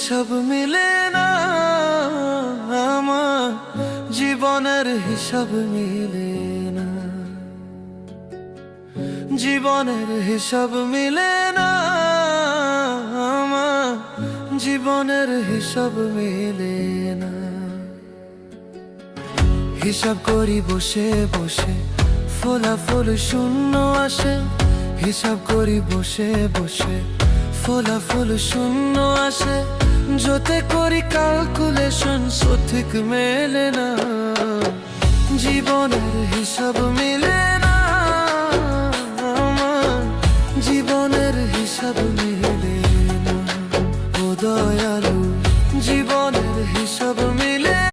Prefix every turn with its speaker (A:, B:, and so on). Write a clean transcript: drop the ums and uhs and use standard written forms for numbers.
A: হিসাব মিলে না, আমার জীবনের হিসাব মিলে না, জীবনের হিসাব মিলে না, আমার জীবনের হিসাব মিলে না। হিসাব করি বসে বসে, ফলাফল শূন্য আসে। হিসাব করি বসে বসে, ফলাফল শূন্য আসে। যতে করি ক্যালকুলেশন সঠিক মেলে না, জীবনের হিসাব মিলে না, আমার জীবনের হিসাব মিলে না। ও দয়ালু, জীবনের হিসাব